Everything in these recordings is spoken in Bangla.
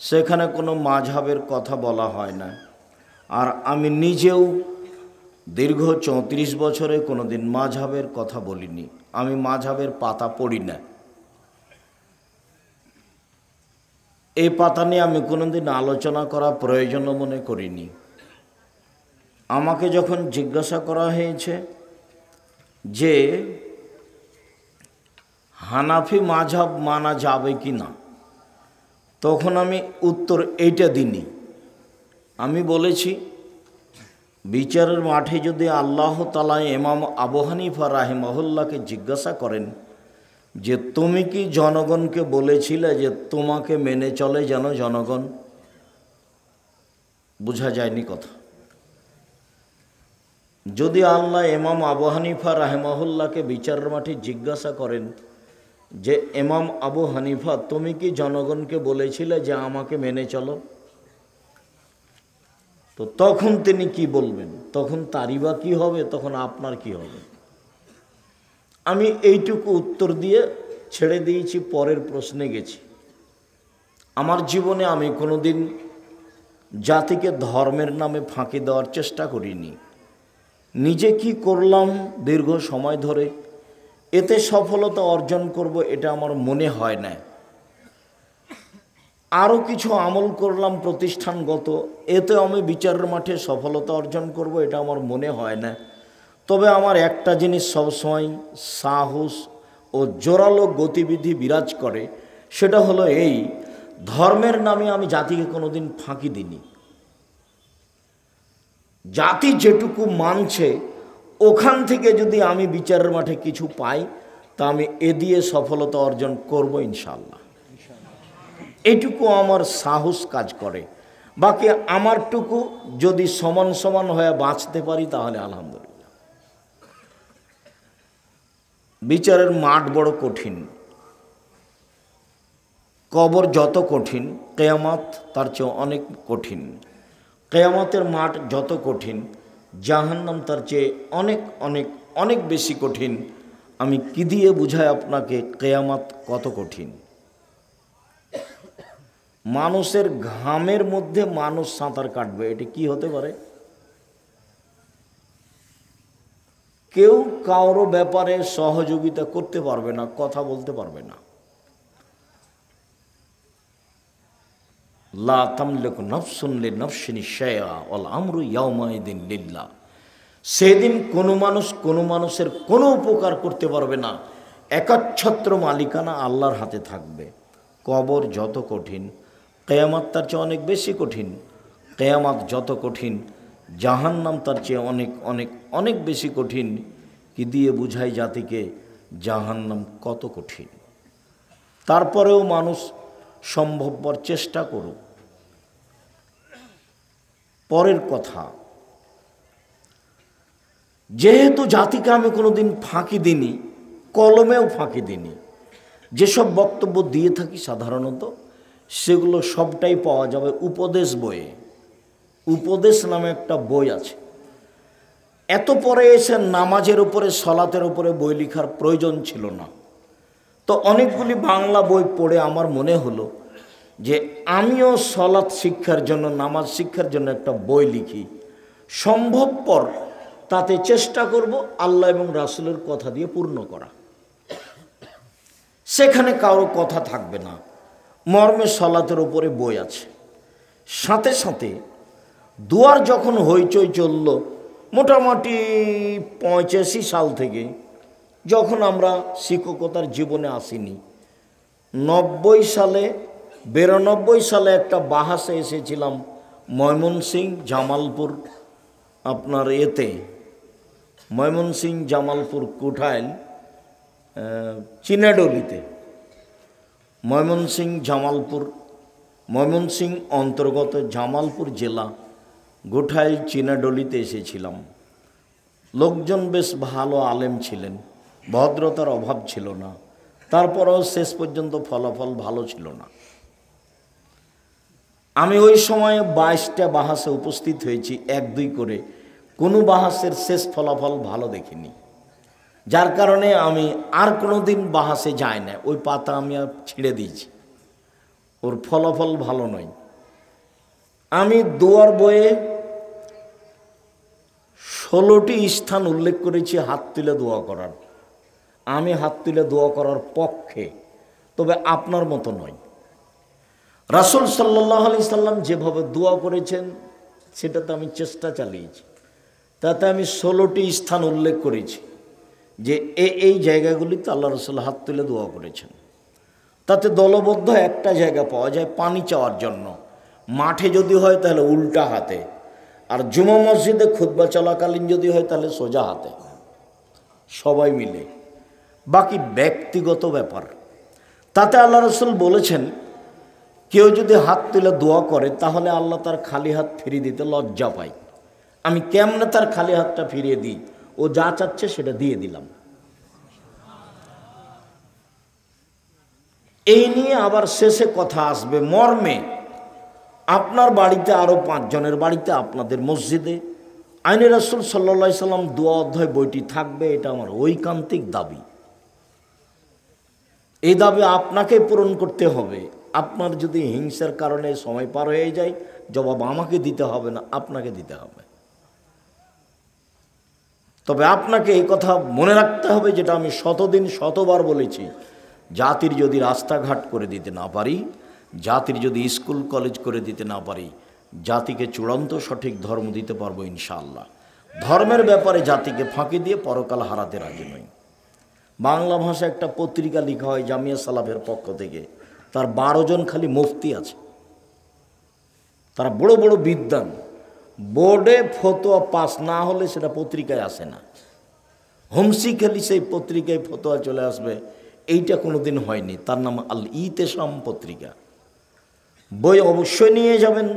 সেখানে কোনো মাযহাবের কথা বলা হয় না। আর আমি নিজেও দীর্ঘ 34 বছরে কোনো দিন মাযহাবের কথা বলিনি। আমি মাযহাবের পাতা পড়ি না। এই পাতা নিয়ে আমি কোনোদিন আলোচনা করা প্রয়োজন মনে করিনি। আমাকে যখন জিজ্ঞাসা করা হয়েছে যে হানাফি মাযহাব মানা যাবে কি না, তখন আমি উত্তর এইটা দিইনি। আমি বলেছি, বিচারের মাঠে যদি আল্লাহ তাআলা ইমাম আবু হানিফা রাহিমাহুল্লাহকে জিজ্ঞাসা করেন যে তুমি কি জনগণকে বলেছিলে যে তোমাকে মেনে চলে যেন জনগণ, বোঝা যায়নি কথা। যদি আল্লাহ ইমাম আবু হানিফা রাহিমাহুল্লাহকে বিচারের মাঠে জিজ্ঞাসা করেন যে ইমাম আবু হানিফা তুমি কি জনগণকে বলেছিলে যে আমাকে মেনে চলো, তো তখন তিনি কি বলবেন? তখন তারই বা কী হবে, তখন আপনার কি হবে? আমি এইটুকু উত্তর দিয়ে ছেড়ে দিয়েছি, পরের প্রশ্নে গেছি। আমার জীবনে আমি কোনোদিন জাতিকে ধর্মের নামে ফাঁকি দেওয়ার চেষ্টা করিনি। নিজে কি করলাম দীর্ঘ সময় ধরে, এতে সফলতা অর্জন করব এটা আমার মনে হয় না। আরও কিছু আমল করলাম প্রতিষ্ঠানগত, এতে আমি বিচারের মাঠে সফলতা অর্জন করব এটা আমার মনে হয় না। তবে আমার একটা জিনিস সবসময় সাহস ও জোরালো গতিবিধি বিরাজ করে, সেটা হলো এই, ধর্মের নামে আমি জাতিকে কোনোদিন ফাঁকি দিইনি। জাতি যেটুকু মানছে ওখান থেকে যদি আমি বিচারের মাঠে কিছু পাই তা আমি এ দিয়ে সফলতা অর্জন করব ইনশাআল্লাহ। এইটুকু আমার সাহস কাজ করে। বাকি আমারটুকু যদি সমান সমান হয়ে বাঁচতে পারি তাহলে আলহামদুলিল্লাহ। বিচারের মাঠ বড় কঠিন, কবর যত কঠিন কিয়ামত তার চেয়ে অনেক কঠিন। কিয়ামতের মাঠ যত কঠিন জাহান্নাম তার চেয়ে অনেক অনেক অনেক বেশি কঠিন। আমি কি দিয়ে বুঝাই আপনাকে কিয়ামত কত কঠিন? মানুষের ঘামের মধ্যে মানুষ সাঁতার কাটবে, এটা কি হতে পারে? কেউ কারো ব্যাপারে সহযোগিতা করতে পারবে না, কথা বলতে পারবে না। লা তামলিকু নাফসুন লিনাফসিন শাইআ ওয়াল আমরু ইয়াওমাইদিন লিল্লাহ। সেদিন কোনো মানুষ কোনো মানুষের কোনো উপকার করতে পারবে না, একচ্ছত্র মালিকানা আল্লাহর হাতে থাকবে। কবর যত কঠিন কিয়ামত তার চেয়ে অনেক বেশি কঠিন। কিয়ামত যত কঠিন জাহান্নাম তার চেয়ে অনেক অনেক অনেক বেশি কঠিন। কি দিয়ে বুঝাই জাতিকে জাহান্নাম কত কঠিন? তারপরেও মানুষ সম্ভবপর চেষ্টা করুক। পরের কথা, যেহেতু জাতিকে আমি কোনোদিন ফাঁকি দিইনি, কলমেও ফাঁকি দিইনি, যেসব বক্তব্য দিয়ে থাকি সাধারণত সেগুলো সবটাই পাওয়া যাবে উপদেশ বইয়ে। উপদেশ নামে একটা বই আছে। এত পরে এসে নামাজের উপরে সলাতের উপরে বই লেখার প্রয়োজন ছিল না। তো অনেকগুলি বাংলা বই পড়ে আমার মনে হলো যে আমিও সলাত শিক্ষার জন্য, নামাজ শিক্ষার জন্য একটা বই লিখি। সম্ভবপর তাতে চেষ্টা করব আল্লাহ এবং রাসূলের কথা দিয়ে পূর্ণ করা। সেখানে কারো কথা থাকবে না, মর্মে সলাতের উপরে বই আছে। সাথে সাথে দুয়ার যখন হইচই চলল, মোটামুটি 85 সাল থেকে, যখন আমরা শিক্ষকতার জীবনে আসিনি, 92 সালে 92 সালে একটা বাহাসে এসেছিলাম ময়মনসিংহ জামালপুর, আপনার এতে ময়মনসিংহ জামালপুর কোঠাইল চিনাডলিতে, ময়মনসিংহ জামালপুর, ময়মনসিংহ অন্তর্গত জামালপুর জেলা গোঠাইল চিনাডলিতে এসেছিলাম। লোকজন বেশ ভালো আলেম ছিলেন, ভদ্রতার অভাব ছিল না, তারপরেও শেষ পর্যন্ত ফলাফল ভালো ছিল না। আমি ওই সময়ে 22টা বাহাসে উপস্থিত হয়েছি, 1-2 করে, কোনো বাহাসের শেষ ফলাফল ভালো দেখিনি। যার কারণে আমি আর কোনো দিন বাহাসে যাই না, ওই পাতা আমি আর ছিঁড়ে দিয়েছি। ওর ফলাফল ভালো নয়। আমি দোয়ার বইয়ে 16টি স্থান উল্লেখ করেছি হাত তুলে দোয়া করার। আমি হাত তুলে দোয়া করার পক্ষে, তবে আপনার মতো নয়। রাসূল সাল্লাল্লাহু আলাইহি সাল্লাম যেভাবে দোয়া করেছেন সেটাতে আমি চেষ্টা চালিয়েছি। তাতে আমি 16টি স্থান উল্লেখ করেছি যে এই জায়গাগুলিতে আল্লাহ রাসূল হাত তুলে দোয়া করেছেন। তাতে দলবদ্ধ একটা জায়গা পাওয়া যায় পানি চাওয়ার জন্য। মাঠে যদি হয় তাহলে উল্টা হাতে, আর জুমা মসজিদে খুতবা চলাকালীন যদি হয় তাহলে সোজা হাতে, সবাই মিলে। বাকি ব্যক্তিগত ব্যাপার। তাতে আল্লাহ রাসূল বলেছেন কেউ যদি হাত তুলে দোয়া করে তাহলে আল্লাহ তার খালি হাত ফিরিয়ে দিতে লজ্জা পায়। আমি কেমনে তার খালি হাতটা ফিরিয়ে দিই? ও যা চাচ্ছে সেটা দিয়ে দিলাম। এই নিয়ে আবার শেষে কথা আসবে মর্মে আপনার বাড়িতে আরও 5 জনের বাড়িতে, আপনাদের মসজিদে আইনে রাসূল সাল্লাল্লাহু আলাইহি সাল্লাম দোয়া অধ্যায় বইটি থাকবে। এটা আমার ঐকান্তিক দাবি। এই দাবি আপনাকে পূরণ করতে হবে। আপনার যদি হিংসার কারণে সময় পার হয়ে যায়, জবাব আমাকে দিতে হবে না, আপনাকে দিতে হবে। তবে আপনাকে এই কথা মনে রাখতে হবে, যেটা আমি শতদিন শতবার বলেছি, জাতির যদি রাস্তাঘাট করে দিতে না পারি, জাতির যদি স্কুল কলেজ করে দিতে না পারি, জাতিকে চূড়ান্ত সঠিক ধর্ম দিতে পারবো ইনশাআল্লাহ। ধর্মের ব্যাপারে জাতিকে ফাঁকি দিয়ে পরকাল হারাতে রাজি নই। বাংলা ভাষায় একটা পত্রিকা লেখা হয় জামিয়া সালাফের পক্ষ থেকে, তার 12 জন খালি মুফতি আছে। তারা বড় বড় বিদ্বান। বোর্ডে ফতোয়া পাস না হলে সেটা পত্রিকায় আসে না। হুমসি খালি সেই পত্রিকায় ফতোয়া চলে আসবে, এইটা কোনোদিন হয়নি। তার নাম আল ইতেসাম পত্রিকা। বই অবশ্যই নিয়ে যাবেন,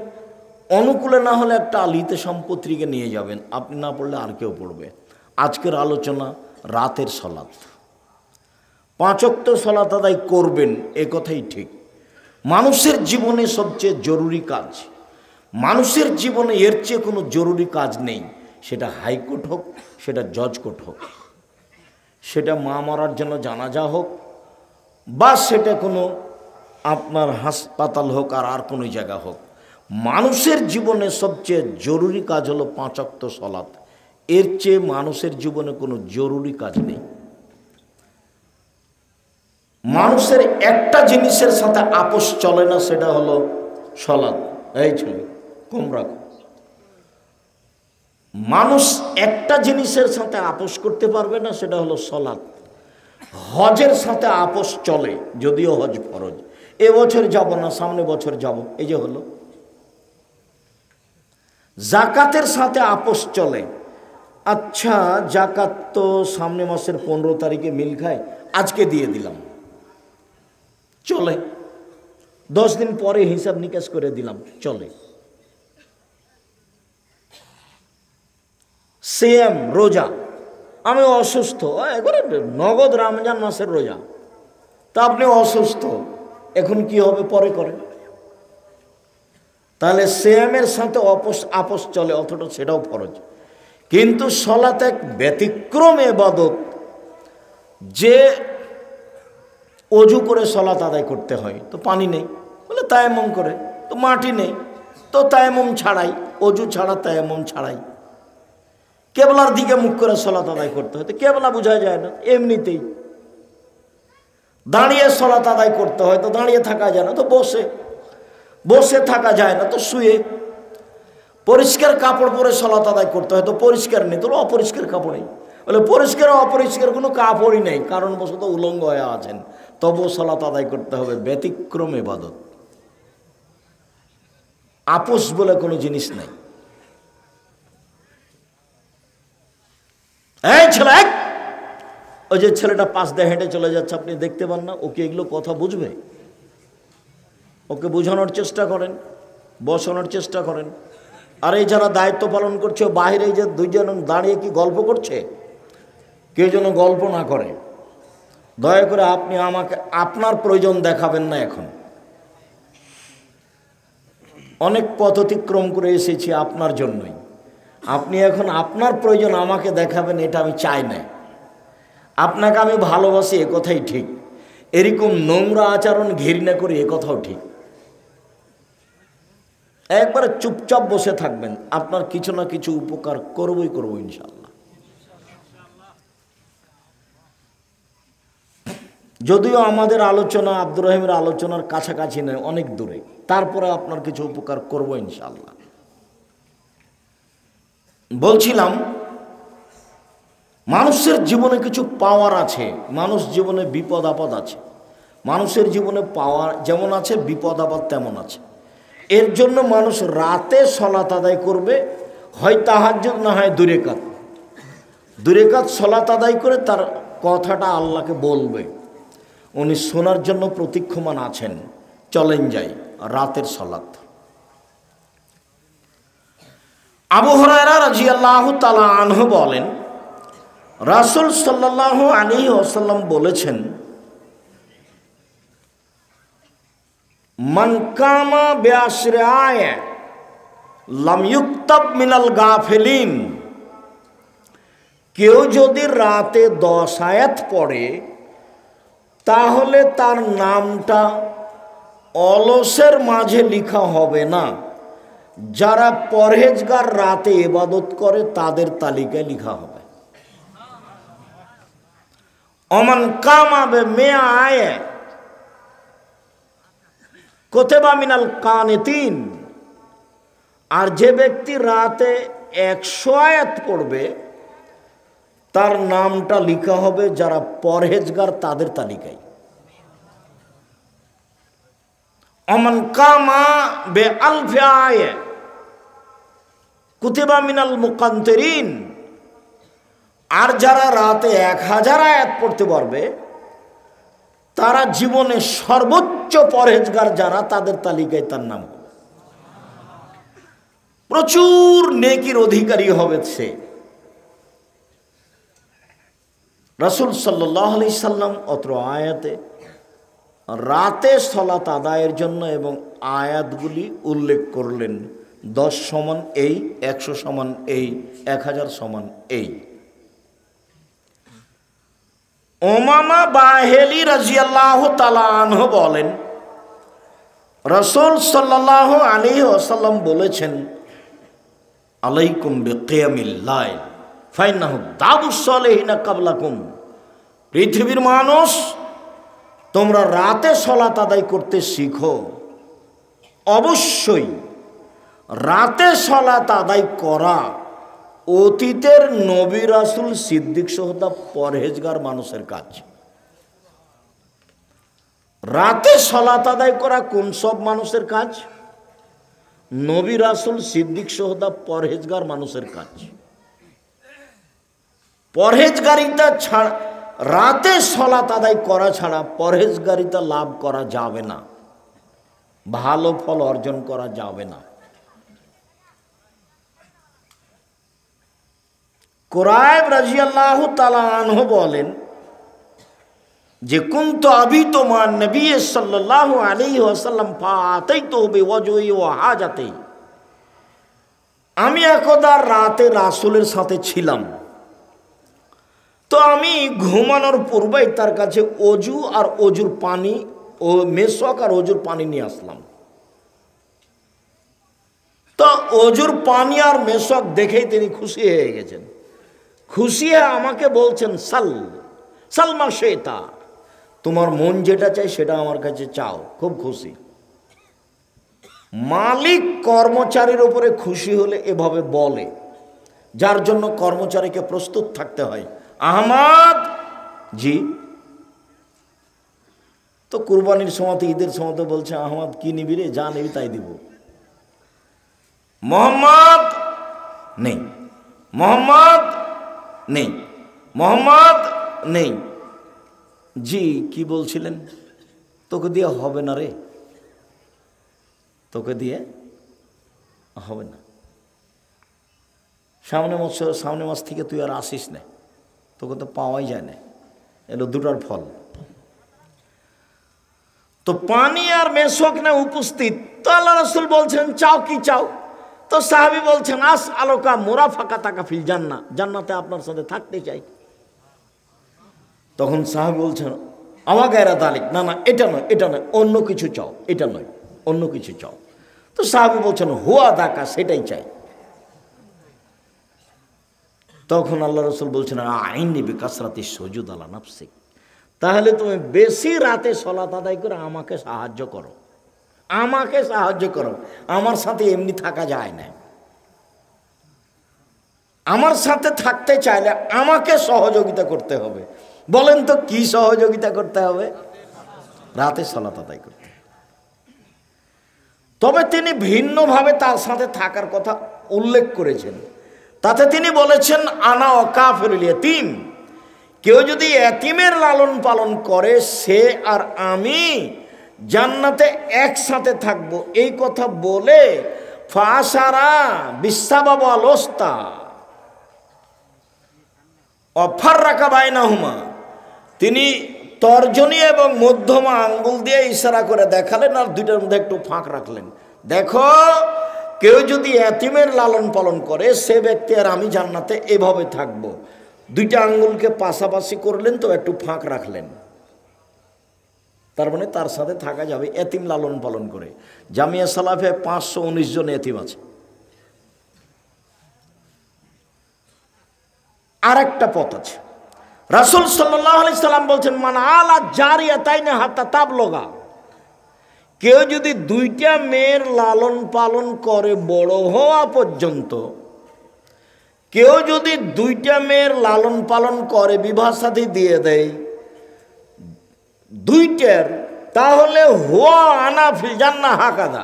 অনুকূলে না হলে একটা আল ইতেসাম পত্রিকা নিয়ে যাবেন। আপনি না পড়লে আর কেউ পড়বে। আজকের আলোচনা রাতের সালাত। 5 ওয়াক্ত সালাত আদায় করবেন, এ কথাই ঠিক। মানুষের জীবনে সবচেয়ে জরুরি কাজ, মানুষের জীবনে এর চেয়ে কোনো জরুরি কাজ নেই। সেটা হাইকোর্ট হোক, সেটা জজ কোর্ট হোক, সেটা মা মারার জন্য জানাজা হোক, বা সেটা কোনো আপনার হাসপাতাল হোক আর কোনো জায়গা হোক। মানুষের জীবনে সবচেয়ে জরুরি কাজ হলো 5 ওয়াক্ত সালাত। এর চেয়ে মানুষের জীবনে কোনো জরুরি কাজ নেই। মানুষের একটা জিনিসের সাথে আপোষ চলে না, সেটা হলো সালাত। এই ছেলে কম রাখো। মানুষ একটা জিনিসের সাথে আপোষ করতে পারবে না, সেটা হলো সালাত। হজের সাথে আপোষ চলে, যদিও হজ ফরজ। এবছর যাব না, সামনে বছর যাব, এই যে হলো। জাকাতের সাথে আপোষ চলে। আচ্ছা, জাকাত তো সামনে মাসের 15 তারিখে মিল খায়, আজকে দিয়ে দিলাম, চলে। 10 দিন পরে হিসাব নিকাশ করে দিলাম, চলে। সেম রোজা, আমি অসুস্থ, একবারে নগদ রমজান মাসের রোজা, তা আপনি অসুস্থ, এখন কি হবে পরে করেন। তাহলে সেমের সাথে আপোষ চলে, অথচ সেটাও ফরজ। কিন্তু সালাত এক ব্যতিক্রম ইবাদত, যে অজু করে সালাত আদায় করতে হয়। তো পানি নেই বলে তায়াম্মুম করে, তো মাটি নেই তো তায়াম্মুম ছাড়াই, অজু ছাড়া তায়াম্মুম ছাড়াই। কেবলার দিকে মুখ করে সালাত আদায় করতে হয়, তো কেবলা বোঝা যায় না এমনিতেই। দাঁড়িয়ে সালাত আদায় করতে হয়, তো দাঁড়িয়ে থাকা যায় না, তো বসে থাকা যায় না, তো শুয়ে। পরিষ্কার কাপড় পরে সালাত আদায় করতে হয়, তো পরিষ্কার নেই, তো অপরিষ্কার কাপড়েই। বলে পরিষ্কার অপরিষ্কার কোনো কাপড়ই নেই, কারণবশত উলঙ্গ হয়ে আছেন, তবু সালাত আদায় করতে হবে। ব্যতিক্রম ইবাদত। আপোষ বলে কোনো জিনিস নাই। এই ছেলে, ওই যে ছেলেটা পাশ দিয়ে হেঁটে চলে যাচ্ছে, আপনি দেখতে পান না? ওকে এগুলো কথা বুঝবে? ওকে বোঝানোর চেষ্টা করেন, বসানোর চেষ্টা করেন। আর এই যারা দায়িত্ব পালন করছে, বাইরে যে 2 জন দাঁড়িয়ে কি গল্প করছে, কেউ যেন গল্প না করে। দয়া করে আপনি আমাকে আপনার প্রয়োজন দেখাবেন না। এখন অনেক পথ অতিক্রম করে এসেছি আপনার জন্যই। আপনি এখন আপনার প্রয়োজন আমাকে দেখাবেন, এটা আমি চাই না। আপনাকে আমি ভালোবাসি, এ কথাই ঠিক। এরকম নোংরা আচরণ ঘৃণা করি, এ কথাও ঠিক। একবারে চুপচাপ বসে থাকবেন, আপনার কিছু না কিছু উপকার করবই করবো ইনশাআল্লাহ। যদিও আমাদের আলোচনা আব্দুর রহিমের আলোচনার কাছাকাছি নয়, অনেক দূরে, তারপরে আপনার কিছু উপকার করবো ইনশাআল্লাহ। বলছিলাম মানুষের জীবনে কিছু পাওয়ার আছে, মানুষ জীবনে বিপদ আপদ আছে। মানুষের জীবনে পাওয়ার যেমন আছে, বিপদ আপদ তেমন আছে। এর জন্য মানুষ রাতে সলাত আদায় করবে, হয় তাহাজ্জুদ না হয় দুই রাকাত সলাত আদায় করে তার কথাটা আল্লাহকে বলবে। উনি শোনার জন্য প্রতীক্ষমান আছেন। চলেন যাই রাতের সলাত। আবু হুরায়রা রাদিয়াল্লাহু তাআলা আনহু বলেন, রাসূল সাল্লাল্লাহু আলাইহি ওয়াসাল্লাম বলেছেন, মান কামা বিআশরি আয়া লাম ইউক্তাব মিনাল গাফিলিন। কেউ যদি রাতে 10 আয়াত পড়ে তাহলে তার নামটা অলসের মাঝে লেখা হবে না। যারা পরহেজগার রাতে ইবাদত করে তাদের তালিকায় লেখা হবে। অমান কামা বিমিয়া আয়া কুতিবা মিনাল কানিতিন। আর যে ব্যক্তি রাতে 100 আয়াত পড়বে তার নামটা লেখা হবে যারা পরহেজগার তাদের তালিকায়। অমান কামা বিআলফি আয়া কুতিবা মিনাল মুকান্তিরিন। আর যারা রাতে 1000 আয়াত পড়তে পারবে তারা জীবনে সর্বোচ্চ পরহেজগার যারা তাদের তালিকায় তার নাম হবে। প্রচুর নেকির অধিকারী হবে সে। রাসূল সাল্লাল্লাহু আলাইহি সাল্লাম অত্র আয়াতে রাতে সালাত আদায়ের জন্য এবং আয়াতগুলি উল্লেখ করলেন। 10 সমান এই, 100 সমান এই, 1000 সমান এই। উমামা বাহিলি রাদিয়াল্লাহু তাআলা আনহু বলেন, রাসূল সাল্লাল্লাহু আলাইহি ওয়াসাল্লাম বলেছেন, আলাইকুম বিকিয়ামিল লাইল ফাইন্নাহু দাবুস সালিহিনা ক্বাবলাকুম। পৃথিবীর মানুষ, তোমরা রাতে সালাত আদায় করতে শিখো। অবশ্যই রাতে সালাত আদায় করা অতীতের নবী রাসূল সিদ্দিক সোহদা পরহেজগার মানুষের কাজ। রাতে সালাত আদায় করা কোন সব মানুষের কাজ? নবী রাসূল সিদ্দিক সোহদা পরহেজগার মানুষের কাজ। পরহেজগারিতা ছাড়া, রাতে সালাত আদায় করা ছাড়া পরহেজগারিতা লাভ করা যাবে না, ভালো ফল অর্জন করা যাবে না। কুরাইব রাদিয়াল্লাহু তাআলা আনহু বলেন যে কুনতু আবিতু মা নবী সাল্লাল্লাহু আলাইহি ওয়াসাল্লাম ফাতাইতু বিওয়াজহি ওয়া হাজাতি। আমি একদা রাতে রাসূলের সাথে ছিলাম, তো আমি ঘুমানোর পূর্বেই তার কাছে অজু আর অজুর পানি ও মেশক আর অজুর পানি নিয়ে আসলাম। তো অজুর পানি আর মেশক দেখেই তিনি খুশি হয়ে গেছেন। খুশি হয়ে আমাকে বলছেন, সালমা শেতা, তোমার মন যেটা চাই সেটা আমার কাছে চাও। খুব খুশি। মালিক কর্মচারীর উপরে খুশি হলে এভাবে বলে, যার জন্য কর্মচারীকে প্রস্তুত থাকতে হয়। আহমদ জি, তো কুরবানির সময়, ঈদের সময় বলছে, আহমদ কি নিবি রে? যা নিবি তাই দিব। মোহাম্মদ নেই, মোহাম্মদ নেই, মোহাম্মদ নেই। জি কি বলছিলেন? তোকে দিয়ে হবে না রে, তোকে দিয়ে হবে না। সামনে মাস থেকে তুই আর আসিস না, তোকে তো পাওয়াই যায় না। এলো দুটার ফল। তো পানি আর মেশক না উপস্থিত। তো আল্লাহ রাসূল বলছেন, চাও কি চাও? তো সাহাবী বলছেন, আস আলোকা মুরাফাকাতাকা ফিল জান্নাহ, জান্নাতে আপনার সাথে থাকতে চাই। তখন সাহাবী বলছেন, আমা গায়রা যালিক, না না এটা নয়, এটা নয়, অন্য কিছু চাও, এটা নয়, অন্য কিছু চাও। তো তো সাহাবী বলছেন হুয়া দাকা, সেটাই চাই। তখন আল্লাহ রসুল বলছেন আইনি বিকাসরাতি সুজুদ আলা নাফসিক, তাহলে তুমি বেশি রাতে সালাত আদায় করে আমাকে সাহায্য করো, আমাকে সাহায্য করো। আমার সাথে এমনি থাকা যায় না, আমার সাথে থাকতে চাইলে আমাকে সহযোগিতা করতে হবে। বলেন তো কি সহযোগিতা করতে হবে? রাতে সালাত আদায় করতে। তবে তিনি ভিন্নভাবে তার সাথে থাকার কথা উল্লেখ করেছেন। তাতে তিনি বলেছেন আনা ওয়াকাফিরুল ইয়াতীম, কেউ যদি এতিমের লালন পালন করে সে আর আমি জান্নাতে একসাথে থাকবো, এই কথা বলে ফাসারা বিসাবাব আল ওস্তা অফাররাকা বাইনাহুমা, তিনি তর্জনী এবং মধ্যমা আঙ্গুল দিয়ে ইশারা করে দেখালেন আর দুইটার মধ্যে একটু ফাঁক রাখলেন। দেখো, কেউ যদি এতিমের লালন পালন করে সে ব্যক্তি আর আমি জান্নাতে এভাবে থাকবো। দুইটা আঙ্গুলকে পাশাপাশি করলেন তো একটু ফাঁক রাখলেন, তার মানে তার সাথে থাকা যাবে এতিম লালন পালন করে। জামিয়া সালাফে 519 জন এতিম আছে। আর একটা পথ আছে, রাসূল সাল্লাল্লাহু আলাইহি সাল্লাম বলছেন মান আলা জারিয়াতাইনি হাত্তা তাবলগা, কেউ যদি দুইটা মেয়ের লালন পালন করে বড় হওয়া পর্যন্ত, কেউ যদি দুইটা মেয়ের লালন পালন করে বিবাহ শাদী দিয়ে দেয় দুইটার, তাহলে হুয়া আনা ফিল জান্নাহ হাকাদা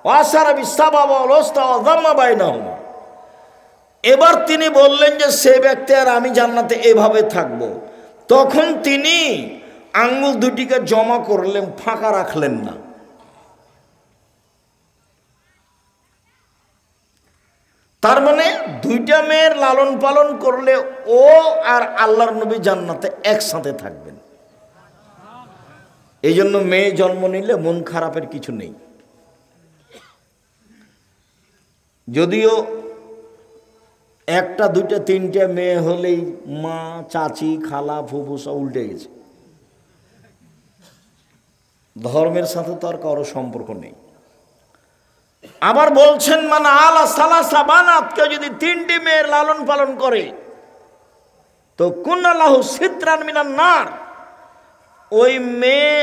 ওয়াসারা বিসাবাব ওয়াল ওস্তা ওয়া যাম্মা বাইনাহুমা। এবার তিনি বললেন যে সে ব্যক্তি আর আমি জান্নাতে এভাবে থাকব। তখন তিনি আঙ্গুল দুটিকে জমা করলেন, ফাঁকা রাখলেন না। তার মানে দুইটা মেয়ের লালন পালন করলে ও আর আল্লাহর নবী জান্নাতে একসাথে থাকবেন। এই জন্য মেয়ে জন্ম নিলে মন খারাপের কিছু নেই। যদিও একটা দুইটা তিনটে মেয়ে হলেই মা চাচি খালা ফুফু সব উল্টে গেছে। ধর্মের সাথে তো আর কারো সম্পর্ক নেই। আবার বলছেন মানে আলা সালাসা বানাত, কেউ যদি 3টি মেয়ের লালন পালন করে তো কুন্না লাহু সিত্রান মিনান নার, ওই মেয়ে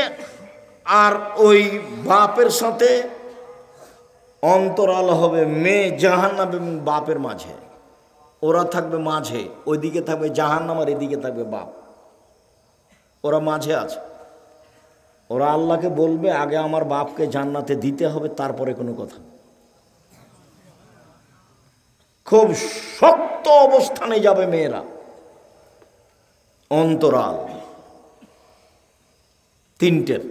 আর ওই বাপের সাথে অন্তরাল হবে। মেয়ে জাহান্নাম এবং বাপের মাঝে, ওরা থাকবে মাঝে, ওইদিকে থাকবে জাহান্নাম আর এদিকে থাকবে বাপ, ওরা মাঝে আছে। ওরা আল্লাহকে বলবে আগে আমার বাপকে জান্নাতে দিতে হবে, তারপরে কোনো কথা। খুব শক্ত অবস্থানে যাবে মেয়েরা, অন্তরাল 3টের।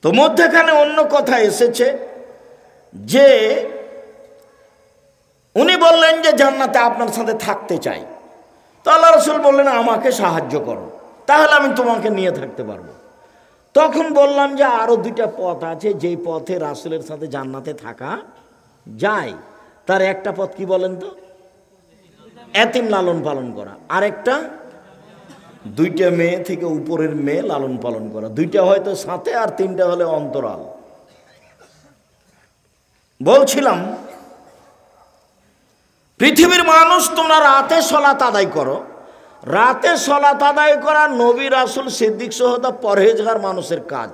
তো মধ্যখানে অন্য কথা এসেছে যে উনি বললেন যে জান্নাতে আপনার সাথে থাকতে চাই। তো আল্লাহ রাসূল বললেন আমাকে সাহায্য করো, তাহলে আমি তোমাকে নিয়ে থাকতে পারবো। তখন বললাম যে আরো 2টা পথ আছে, যেই পথে রাসূলের সাথে জান্নাতে থাকা যায়। তার একটা পথ কি বলেন তো? এতিম লালন পালন করা। আরেকটা 2টা মেয়ে থেকে উপরের মেয়ে লালন পালন করা। 2টা হয়তো সাথে আর 3টা হলে অন্তরাল। বলছিলাম পৃথিবীর মানুষ তোমরা রাতে সালাত আদায় করো। রাতে সালাত আদায় করা নবী রাসূল সিদ্দিক সহদা পরহেজগার মানুষের কাজ।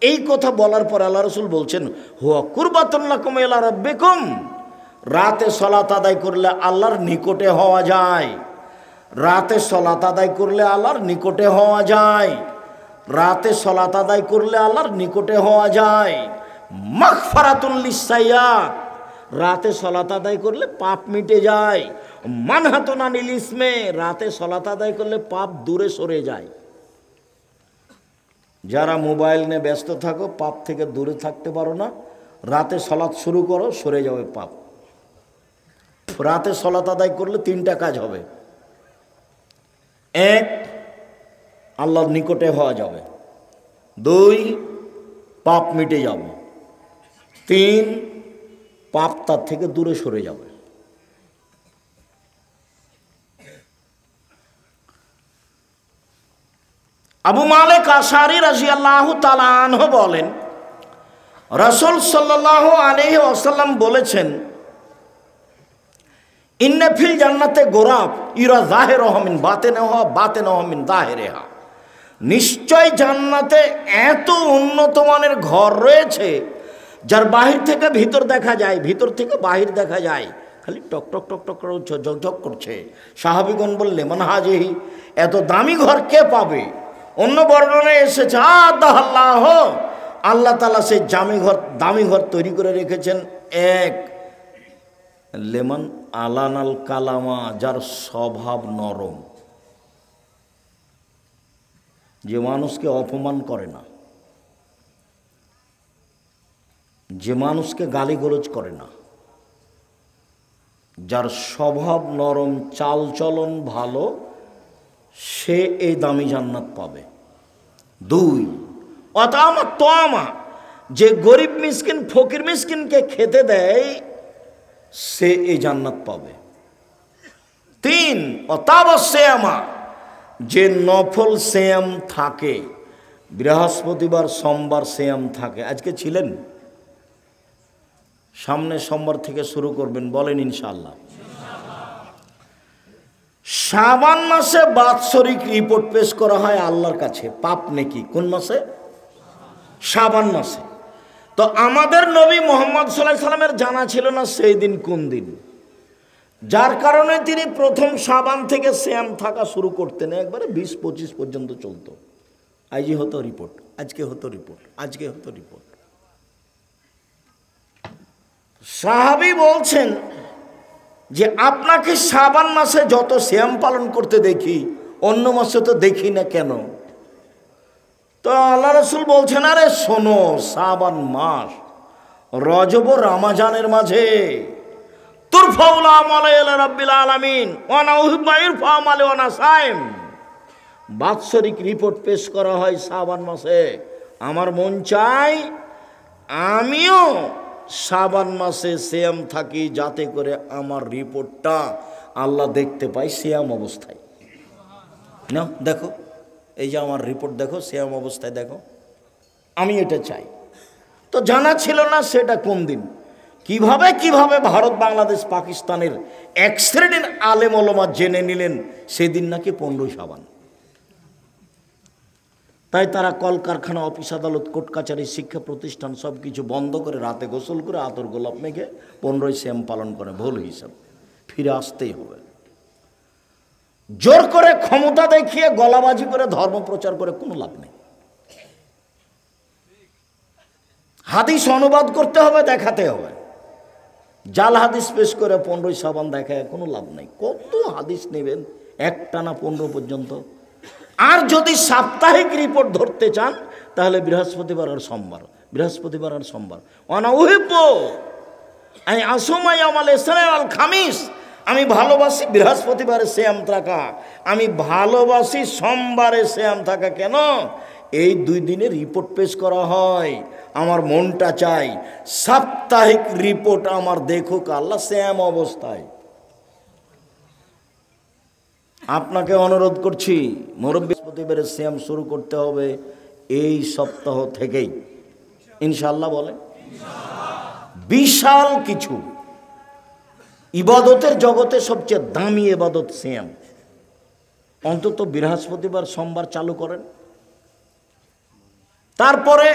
এই কথা বলার পর আল্লাহ রাসূল বলছেন হুয়া কুরবাতুন লাকুম ইলা রাব্বিকুম, রাতে সালাত আদায় করলে আল্লাহর নিকটে হওয়া যায়। রাতে সালাত আদায় করলে আল্লাহর নিকটে হওয়া যায়। রাতে সালাত আদায় করলে আল্লাহর নিকটে হওয়া যায়। মাগফিরাতুল লিসাইয়াত, রাতে সালাত আদায় করলে পাপ মিটে যায়। মানহাতুন আনিল ইসমে, রাতে সালাত আদায় করলে পাপ দূরে সরে যায়। যারা মোবাইল নিয়ে ব্যস্ত থাকো, পাপ থেকে দূরে থাকতে পারো না, রাতে সালাত শুরু করো, সরে যাবে পাপ। রাতে সালাত আদায় করলে 3টা কাজ হবে। 1, আল্লাহর নিকটে হওয়া যাবে। 2, পাপ মিটে যাবে। 3, পাপ তার থেকে দূরে সরে যাবে। আবু মালিক আশআরী রাদিয়াল্লাহু তাআলা আনহু বলেন রাসূল সাল্লাল্লাহু আলাইহি ওয়াসাল্লাম বলেছেন, ইন্না ফিল জান্নাতে গোরাব ইরা যাহিরুহা মিন বাতিনিহা বাতিনুহা মিন যাহিরিহা। নিশ্চয় জান্নাতে এত উন্নত মানের ঘর রয়েছে যার বাহির থেকে ভিতর দেখা যায়, ভিতর থেকে বাহির দেখা যায়, খালি টক টক টক টক করে ঝকঝক করছে। সাহাবীগণ বললে মান হাজিহি, এত দামি ঘর কে পাবে? অন্য বর্ণনায় এসেছে আল্লাহ, আল্লাহ তাআলা সেই দামি ঘর তৈরি করে রেখেছেন এক লেমান আলানাল কালামা, যার স্বভাব নরম, যে মানুষকে অপমান করে না, যে মানুষকে গালিগালাজ করে না, যার স্বভাব নরম, চালচলন ভালো, সে এই দামি জান্নাত পাবে। দুই, অতামা তোয়ামা, যে গরিব মিসকিন ফকির মিসকিনকে খেতে দেয় সে এই জান্নাত পাবে। তিন, অতাবা সিয়ামা, যে নফল সিয়াম থাকে, বৃহস্পতিবার সোমবার সিয়াম থাকে। আজকে ছিলেন? সামনে সোমবার থেকে শুরু করবেন, বলেন ইনশাআল্লাহ। শাবান মাসে বাৎসরিক রিপোর্ট পেশ করা হয় আল্লাহর কাছে, পাপ নেকি। কোন মাসে? শাবান মাসে। তো আমাদের নবী মুহাম্মদ সাল্লাল্লাহু আলাইহি সাল্লামের জানা ছিল না সেই দিন কোন দিন, যার কারণে তিনি প্রথম শাবান থেকে সিয়াম থাকা শুরু করতেন, একবারে 20-25 পর্যন্ত চলতো। আজই হতো রিপোর্ট, আজকে হতো রিপোর্ট, আজকে হতো রিপোর্ট। সাহাবী বলছেন যে আপনাকে শাবান মাসে যত সিয়াম পালন করতে দেখি, অন্য মাসে তো দেখি না কেন? তো আল্লাহ রাসূল বলছেন, আরে শোনো, শাবান মাস রজব ও রমজানের মাঝে তুরফাউল আমাল ইলা রাব্বিল আলামিন ওয়া নাউহিব্বু ইরফা আমাল ওয়া নাসাইম, বাৎসরিক রিপোর্ট পেশ করা হয় শাবান মাসে। আমার মন চাই আমিও শাবান মাসে সিয়াম থাকি, যাতে করে আমার রিপোর্টটা আল্লাহ দেখতে পাই সিয়াম অবস্থায়। না দেখো, এই যে আমার রিপোর্ট দেখো, সিয়াম অবস্থায় দেখো, আমি এটা চাই। তো জানা ছিল না সেটা কোন দিন। কিভাবে ভারত বাংলাদেশ পাকিস্তানের এক শ্রেণীর আলেম ওলামা জেনে নিলেন সেদিন নাকি 15 শাবান। তাই তারা কলকারখানা, অফিস আদালত, কোর্ট কাছারি, শিক্ষা প্রতিষ্ঠান সব কিছু বন্ধ করে রাতে গোসল করে আতর গোলাপ মেঘে 15 সিয়াম পালন করে। ভুল হিসাব, ফিরে আসতেই হবে। জোর করে ক্ষমতা দেখিয়ে গলাবাজি করে ধর্ম প্রচার করে কোনো লাভ নেই। হাদিস অনুবাদ করতে হবে, দেখাতে হবে। জাল হাদিস পেশ করে 15 শাবান দেখায় কোনো লাভ নেই। কত হাদিস নেবেন একটানা 15 পর্যন্ত? আর যদি সাপ্তাহিক রিপোর্ট ধরতে চান তাহলে বৃহস্পতিবার আর সোমবার, বৃহস্পতিবার আর সোমবার। খামিস, আমি ভালোবাসি বৃহস্পতিবারে সিয়াম থাকা, আমি ভালোবাসি সোমবারে সিয়াম থাকা। কেন? এই 2 দিনে রিপোর্ট পেশ করা হয়। আমার মনটা চাই সাপ্তাহিক রিপোর্ট আমার দেখুক আল্লাহ সিয়াম অবস্থায়। আপনাকে অনুরোধ করছি, বৃহস্পতিবারে সিয়াম শুরু করতে হবে এই সপ্তাহ থেকেই, ইনশাআল্লাহ। বলেন বিশাল কিছু ইবাদতের জগতে সবচেয়ে দামি ইবাদত সিয়াম। অন্তত বৃহস্পতিবার সোমবার চালু করেন। তারপরে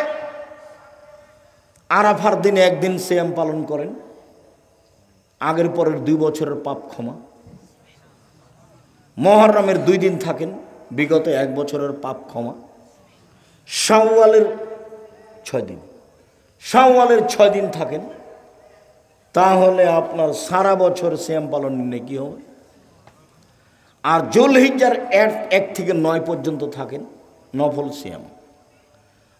আরাফার দিনে একদিন সিয়াম পালন করেন, আগের পরের 2 বছরের পাপ ক্ষমা। মুহররমের 2 দিন থাকেন, বিগত 1 বছরের পাপ ক্ষমা। শাওয়ালের 6 দিন, শাওয়ালের 6 দিন থাকেন, তাহলে আপনার সারা বছর সিয়াম পালন নেকি হবে। আর যুলহিজ্জার 1 থেকে 9 পর্যন্ত থাকেন নফল সিয়াম।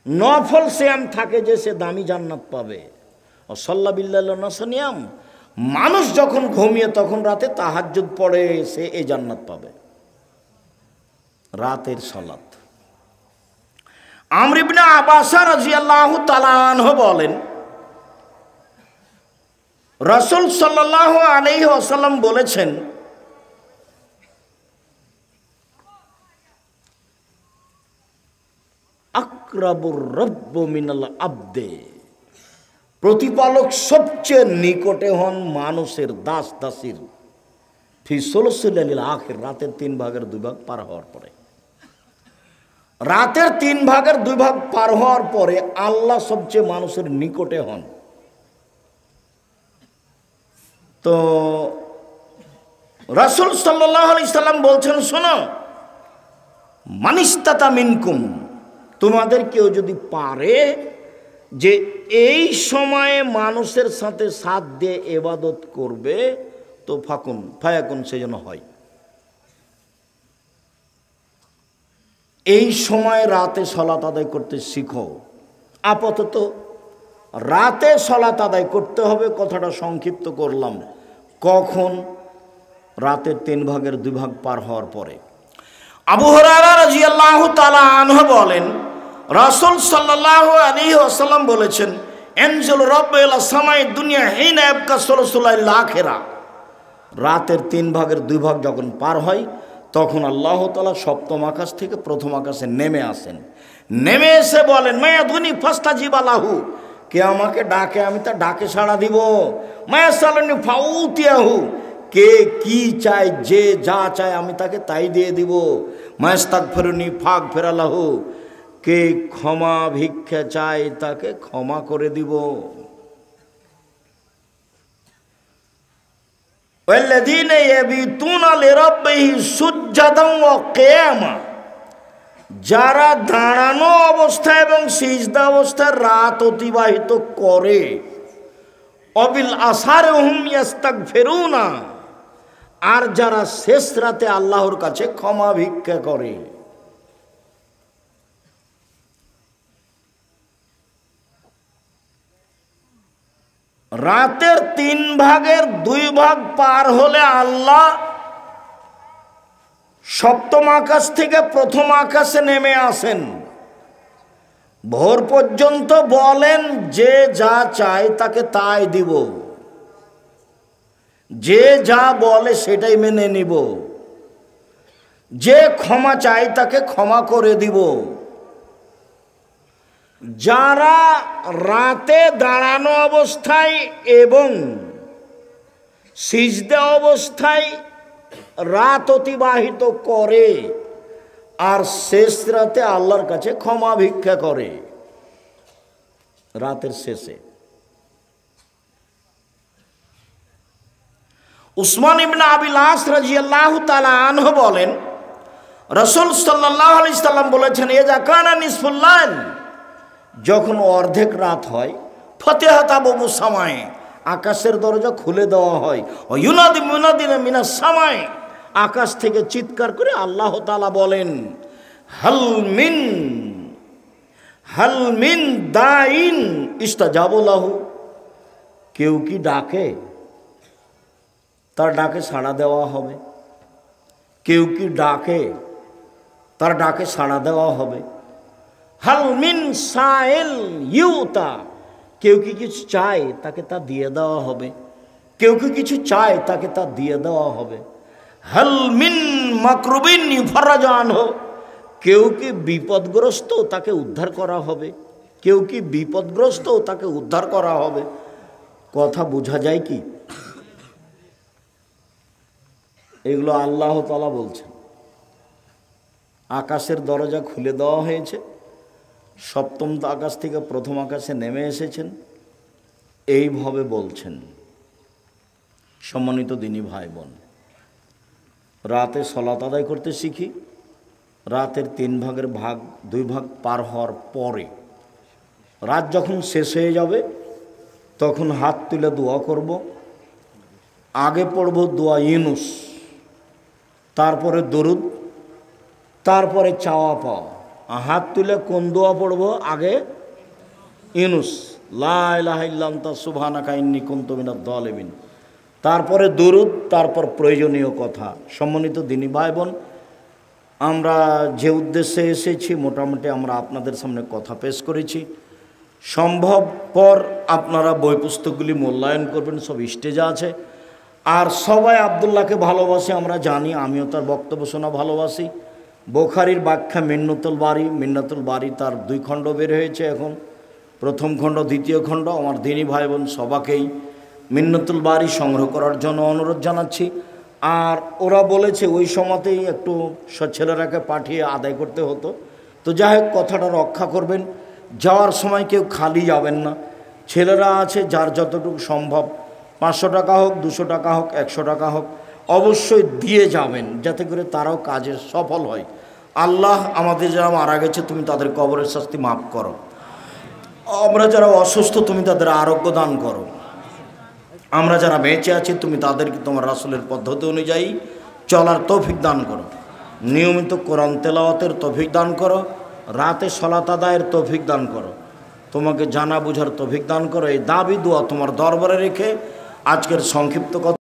নফল সিয়াম থাকে যে সে দামি জান্নাত পাবে। ও সাল্লা বিল্লাহ নাসনিয়াম, মানুষ যখন ঘুমিয়ে তখন রাতে তাহাজ্জুদ পড়ে, সে এই জান্নাত পাবে, রাতের সালাত। আমর ইবনে আব্বাস রাদিয়াল্লাহু তাআলা আনহু বলেন, রাসূল সাল্লাল্লাহু আলাইহি ওয়াসাল্লাম বলেছেন, আকরাবুর রব্বু মিনাল আবদে প্রতিপালক সবচেয়ে নিকটে হন মানুষের দাস দাসীর ফি সুলসিল আখির, রাতের 3/2 পার হওয়ার পরে। রাতের 3/2 পার হওয়ার পরে আল্লাহ সবচেয়ে মানুষের নিকটে হন। তো রাসূল সাল্লাল্লাহু আলাইহি সাল্লাম বলছেন, শোনো, মানিস্তাতা মিনকুম, তোমাদের কেউ যদি পারে যে এই সময়ে মানুষের সাথে সাথ দিয়ে ইবাদত করবে, তো ফায়াকুন সেজন্য হয়। এই সময় রাতে সালাত আদায় করতে শিখো। আপাতত রাতে সালাত আদায় করতে হবে, কথাটা সংক্ষিপ্ত করলাম। কখন? রাতের 3/2 পার হওয়ার পরে। আবু হুরায়রা রাদিয়াল্লাহু তাআলা আনহু বলেন, রাসূল সাল্লাল্লাহু আলাইহি ওয়াসাল্লাম বলেছেন, এনজুল রাব্বু ইলা সামাই দুনিয়া হিনা ইয়াবকা সুলসুলাইল আখিরা। রাতের 3/2 যখন পার হয় তখন আল্লাহ তাআলা সপ্তম আকাশ থেকে প্রথম আকাশে নেমে আসেন। নেমে এসে বলেন, মায়া দুনি ফাস্তাজিবা লাহু, কে আমাকে ডাকে আমি তার ডাকে সাড়া দিব। মায়া সালানি ফাউতিয়াহু, কে কি চায়, যে যা চায় আমি তাকে তাই দিয়ে দিব। মায়াস্তাগফিরুনি ফাগফিরালাহু, কে ক্ষমা ভিক্ষা চায় তাকে ক্ষমা করে দিব। ওয়াল্লাযীনা ইয়াবিতুনা লিরাব্বিহি সুজদান ওয়া কিয়ামা, যারা দাঁড়ানো অবস্থায় এবং সিজদা অবস্থায় রাত অতিবাহিত করে। অবিল আসারে হুম ইয়াস্তাগফিরুনা, আর যারা শেষ রাতে আল্লাহর কাছে ক্ষমা ভিক্ষা করে। রাতের 3/2 পার হলে আল্লাহ সপ্তম আকাশ থেকে প্রথম আকাশে নেমে আসেন। ভোর পর্যন্ত বলেন, যে যা চায় তাকে তাই দিব, যে যা বলে সেটাই মেনে নিব, যে ক্ষমা চায় তাকে ক্ষমা করে দিব। যারা রাতে দাঁড়ানো অবস্থায় এবং সিজদা অবস্থায় রাত অতিবাহিত করে আর শেষ রাতে আল্লাহর কাছে ক্ষমা ভিক্ষা করে, রাতের শেষে। উসমান ইবনে আবিল আস রাদিয়াল্লাহু তাআলা আনহু বলেন, রাসূল সাল্লাল্লাহু আলাইহি সাল্লাম বলেছেন, ইযা কানা নিসফুল লাইল, যখন অর্ধেক রাত হয়, ফাতিহাত আবু সামাই, আকাশের দরজা খুলে দেওয়া হয়। ও ইউনাদি মুনাদিনা মিনাস সামাই, আকাশ থেকে চিৎকার করে আল্লাহ তাআলা বলেন, হাল মিন দাইন ইস্তাজাবু লাহু, কেউ কি ডাকে, তার ডাকে সাড়া দেওয়া হবে। কেউ কি ডাকে, তার ডাকে সাড়া দেওয়া হবে। হাল মিন সাইল ইউতা, কেউ কি কিছু চায় তাকে তা দিয়ে দেওয়া হবে। কেউ কি কিছু চায় তাকে তা দিয়ে দেওয়া হবে। হাল মিন মাকরুবিন ইফরাজা আনহু, কেউ কি বিপদগ্রস্ত তাকে উদ্ধার করা হবে। কেউ কি বিপদগ্রস্ত তাকে উদ্ধার করা হবে। কথা বোঝা যায় কি? এগুলো আল্লাহ তাআলা বলছেন। আকাশের দরজা খুলে দেওয়া হয়েছে, সপ্তম আকাশ থেকে প্রথম আকাশে নেমে এসেছেন, এইভাবে বলছেন। সম্মানিত দিনী ভাই বোন, রাতে সালাত আদায় করতে শিখি। রাতের 3/2 পার হওয়ার পরে, রাত যখন শেষ হয়ে যাবে তখন হাত তুলে দোয়া করব। আগে পড়ব দোয়া ইউনুস, তারপরে দরুদ, তারপরে চাওয়া পাওয়া। হাত তুলে কোন দোয়া পড়ব? আগে ইউনুস, লা ইলাহা ইল্লা আনতা সুবহানাকা ইন্নী কুনতু মিনাজ জালিমিন, তারপরে দরুদ, তারপর প্রয়োজনীয় কথা। সম্মানিত দিনী ভাই বোন, আমরা যে উদ্দেশ্যে এসেছি মোটামুটি আমরা আপনাদের সামনে কথা পেশ করেছি। সম্ভবপর আপনারা বই পুস্তকগুলি মূল্যায়ন করবেন, সব স্টেজে আছে। আর সবাই আব্দুল্লাহকে ভালোবাসে, আমরা জানি, আমিও তার বক্তব্য শোনা ভালোবাসি। বুখারীর ব্যাখ্যা মিন্নাতুল বারী তার 2 খণ্ড বের হয়েছে এখন। প্রথম খণ্ড দ্বিতীয় খণ্ড আমার দিনী ভাই বোন সবাকেই মিন্নতুল বাড়ি সংগ্রহ করার জন্য অনুরোধ জানাচ্ছি। আর ওরা বলেছে ওই সময়তেই একটু ছেলেরাকে পাঠিয়ে আদায় করতে হতো, তো যাই হোক কথাটা রক্ষা করবেন। যাওয়ার সময় কেউ খালি যাবেন না, ছেলেরা আছে যার যতটুকু সম্ভব 500 টাকা হোক, 200 টাকা হোক, 100 টাকা হোক, অবশ্যই দিয়ে যাবেন যাতে করে তারাও কাজে সফল হয়। আল্লাহ আমাদের যারা মারা গেছে তুমি তাদের কবরের শাস্তি মাফ করো, আমরা যারা অসুস্থ তুমি তাদের আরোগ্য দান করো, আমরা যারা বেঁচে আছি তুমি তাদেরকে তোমার রাসূলের পদ্ধতি অনুযায়ী চলার তৌফিক দান করো, নিয়মিত কোরআন তেলাওয়াতের তৌফিক দান করো, রাতে সালাত আদায়ের তৌফিক দান করো, তোমাকে জানা বুঝার তৌফিক দান করো। এই দাবি দোয়া তোমার দরবারে রেখে আজকের সংক্ষিপ্ত কথা